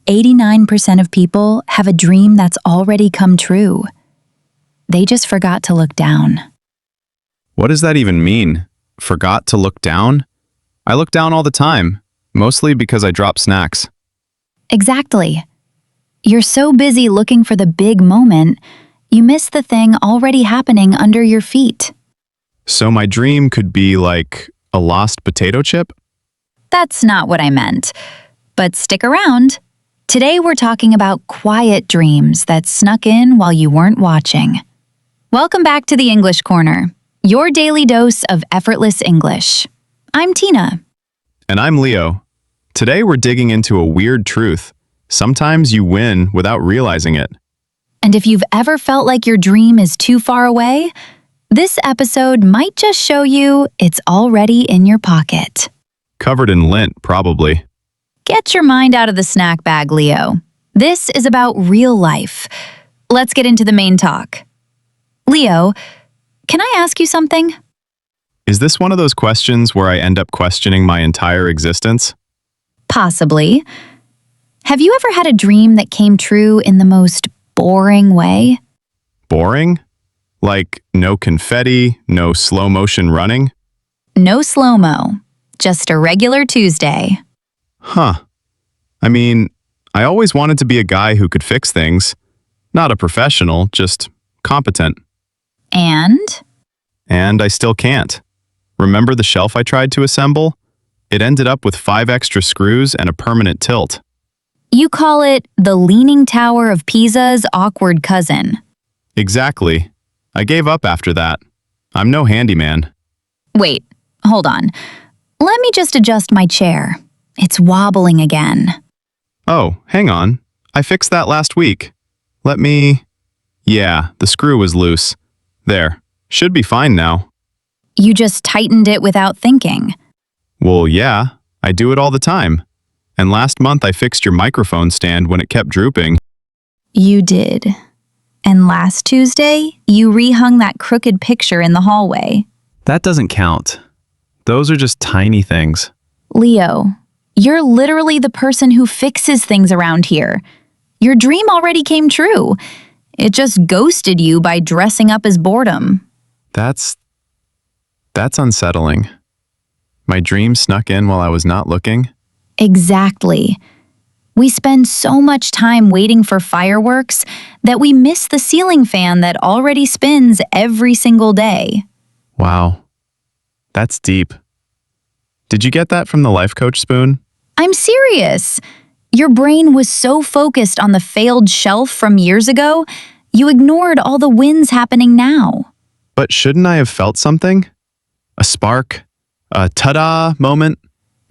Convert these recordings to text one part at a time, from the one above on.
89% of people have a dream that's already come true. They just forgot to look down. What does that even mean? Forgot to look down? I look down all the time, mostly because I drop snacks. Exactly. You're so busy looking for the big moment, you miss the thing already happening under your feet. So my dream could be like a lost potato chip? That's not what I meant. But stick around. Today we're talking about quiet dreams that snuck in while you weren't watching. Welcome back to the English Corner, your daily dose of effortless English. I'm Tina. And I'm Leo. Today we're digging into a weird truth. Sometimes you win without realizing it. And if you've ever felt like your dream is too far away, this episode might just show you it's already in your pocket. Covered in lint, probably. Get your mind out of the snack bag, Leo. This is about real life. Let's get into the main talk. Leo, can I ask you something? Is this one of those questions where I end up questioning my entire existence? Possibly. Have you ever had a dream that came true in the most boring way? Boring? Like no confetti, no slow motion running? No slow-mo, just a regular Tuesday. Huh. I mean, I always wanted to be a guy who could fix things. Not a professional, just competent. And I still can't. Remember the shelf I tried to assemble? It ended up with 5 extra screws and a permanent tilt. You call it the Leaning Tower of Pisa's awkward cousin. Exactly. I gave up after that. I'm no handyman. Wait, hold on. Let me just adjust my chair. It's wobbling again. Oh, hang on. I fixed that last week. Yeah, the screw was loose. There. Should be fine now. You just tightened it without thinking. Well, yeah. I do it all the time. And last month I fixed your microphone stand when it kept drooping. You did. And last Tuesday, you rehung that crooked picture in the hallway. That doesn't count. Those are just tiny things. Leo, you're literally the person who fixes things around here. Your dream already came true. It just ghosted you by dressing up as boredom. That's unsettling. My dream snuck in while I was not looking. Exactly. We spend so much time waiting for fireworks that we miss the ceiling fan that already spins every single day. Wow. That's deep. Did you get that from the life coach spoon? I'm serious. Your brain was so focused on the failed shelf from years ago, you ignored all the wins happening now. But shouldn't I have felt something? A spark? A ta-da moment?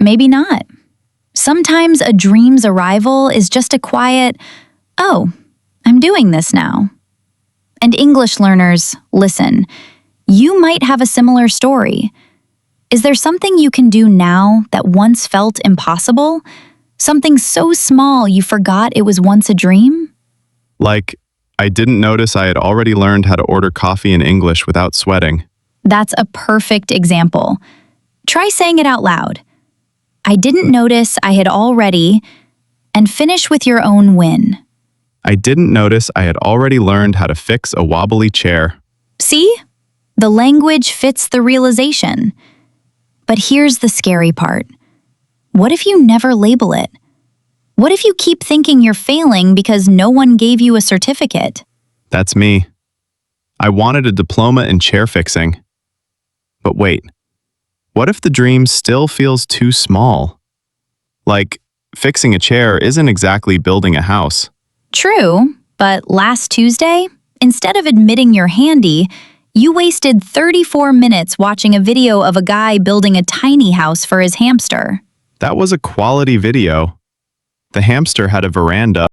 Maybe not. Sometimes a dream's arrival is just a quiet, oh, I'm doing this now. And English learners, listen, you might have a similar story. Is there something you can do now that once felt impossible? Something so small you forgot it was once a dream? Like, I didn't notice I had already learned how to order coffee in English without sweating. That's a perfect example. Try saying it out loud. I didn't notice I had already, and finish with your own win. I didn't notice I had already learned how to fix a wobbly chair. See? The language fits the realization. But here's the scary part. What if you never label it? What if you keep thinking you're failing because no one gave you a certificate? That's me. I wanted a diploma in chair fixing. But wait, what if the dream still feels too small? Like, fixing a chair isn't exactly building a house. True, but last Tuesday, instead of admitting you're handy, you wasted 34 minutes watching a video of a guy building a tiny house for his hamster. That was a quality video. The hamster had a veranda.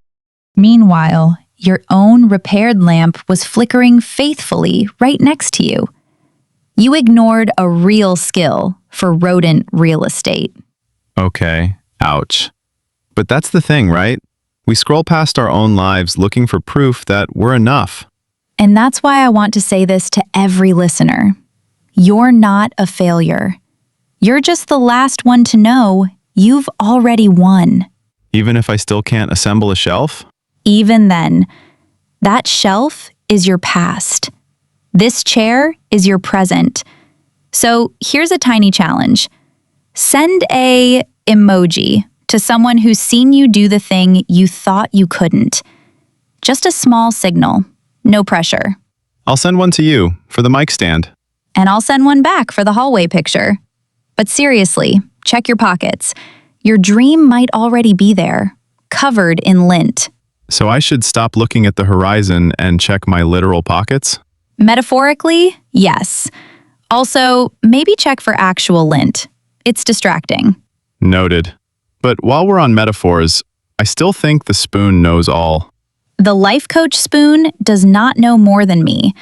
Meanwhile, your own repaired lamp was flickering faithfully right next to you. You ignored a real skill for rodent real estate. Okay, ouch. But that's the thing, right? We scroll past our own lives looking for proof that we're enough. And that's why I want to say this to every listener. You're not a failure. You're just the last one to know you've already won. Even if I still can't assemble a shelf? Even then, that shelf is your past. This chair is your present. So here's a tiny challenge. Send a emoji to someone who's seen you do the thing you thought you couldn't. Just a small signal, no pressure. I'll send one to you for the mic stand. And I'll send one back for the hallway picture. But seriously, check your pockets. Your dream might already be there, covered in lint. So I should stop looking at the horizon and check my literal pockets? Metaphorically, yes. Also, maybe check for actual lint. It's distracting. Noted. But while we're on metaphors, I still think the spoon knows all. The life coach spoon does not know more than me.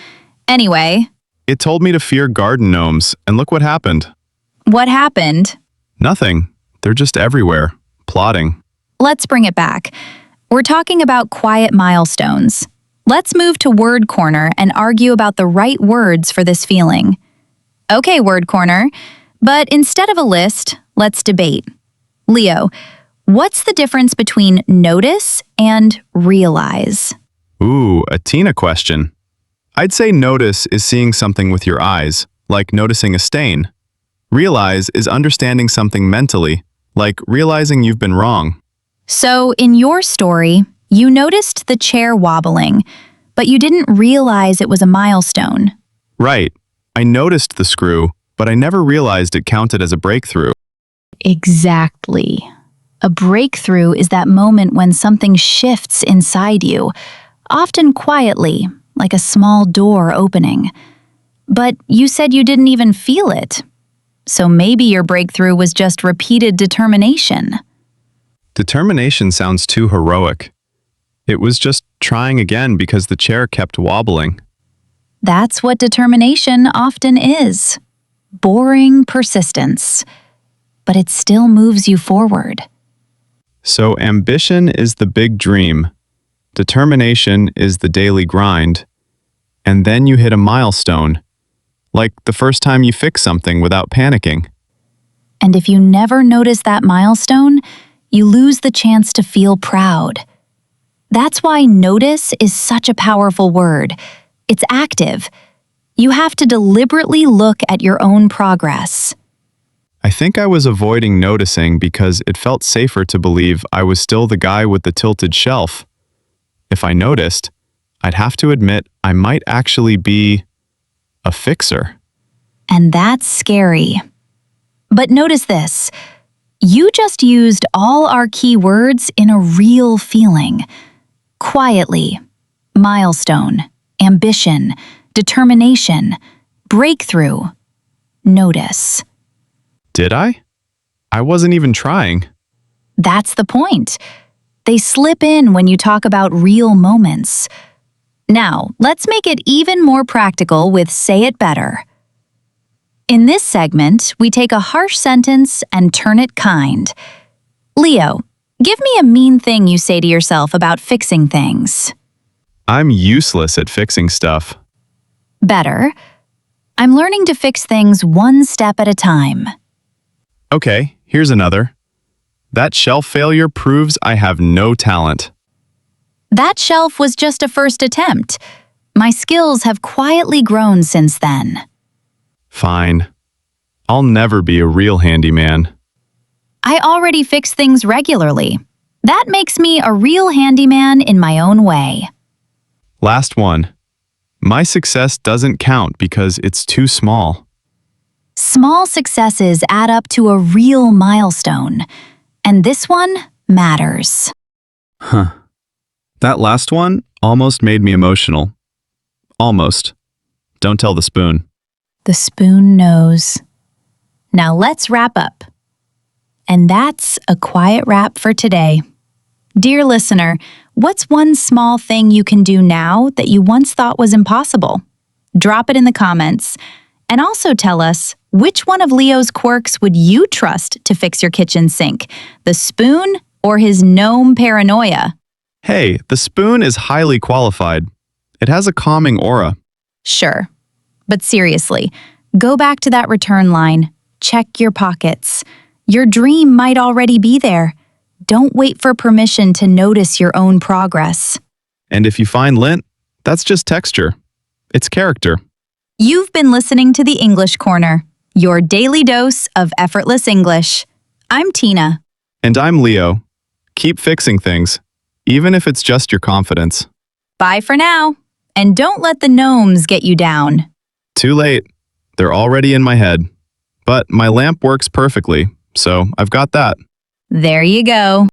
Anyway, It told me to fear garden gnomes, and look what happened. what happened? Nothing. They're just everywhere, plotting. Let's bring it back. We're talking about quiet milestones. Let's move to Word Corner and argue about the right words for this feeling. Okay, Word Corner, but instead of a list, let's debate. Leo, what's the difference between notice and realize? Ooh, a Tina question. I'd say notice is seeing something with your eyes, like noticing a stain. Realize is understanding something mentally, like realizing you've been wrong. So, in your story, you noticed the chair wobbling, but you didn't realize it was a milestone. Right. I noticed the screw, but I never realized it counted as a breakthrough. Exactly. A breakthrough is that moment when something shifts inside you, often quietly, like a small door opening. But you said you didn't even feel it. So maybe your breakthrough was just repeated determination. Determination sounds too heroic. It was just trying again because the chair kept wobbling. That's what determination often is. Boring persistence. But it still moves you forward. So ambition is the big dream. Determination is the daily grind. And then you hit a milestone, like the first time you fix something without panicking. And if you never notice that milestone, you lose the chance to feel proud. That's why notice is such a powerful word. It's active. You have to deliberately look at your own progress. I think I was avoiding noticing because it felt safer to believe I was still the guy with the tilted shelf. If I noticed, I'd have to admit I might actually be a fixer. And that's scary. But notice this. You just used all our key words in a real feeling. Quietly, milestone, ambition, determination, breakthrough, notice. Did I? I wasn't even trying. That's the point. They slip in when you talk about real moments. Now, let's make it even more practical with Say It Better. In this segment, we take a harsh sentence and turn it kind. Leo, give me a mean thing you say to yourself about fixing things. I'm useless at fixing stuff. Better. I'm learning to fix things one step at a time. Okay, here's another. That shelf failure proves I have no talent. That shelf was just a first attempt. My skills have quietly grown since then. Fine. I'll never be a real handyman. I already fix things regularly. That makes me a real handyman in my own way. Last one. My success doesn't count because it's too small. Small successes add up to a real milestone, and this one matters. Huh. That last one almost made me emotional. Almost. Don't tell the spoon. The spoon knows. Now let's wrap up. And that's a quiet wrap for today. Dear listener, what's one small thing you can do now that you once thought was impossible? Drop it in the comments. And also tell us, which one of Leo's quirks would you trust to fix your kitchen sink? The spoon or his gnome paranoia? Hey, the spoon is highly qualified. It has a calming aura. Sure. But seriously, go back to that return line. Check your pockets. Your dream might already be there. Don't wait for permission to notice your own progress. And if you find lint, that's just texture. It's character. You've been listening to the English Corner, your daily dose of effortless English. I'm Tina. And I'm Leo. Keep fixing things, even if it's just your confidence. Bye for now. And don't let the gnomes get you down. Too late. They're already in my head. But my lamp works perfectly, so I've got that. There you go.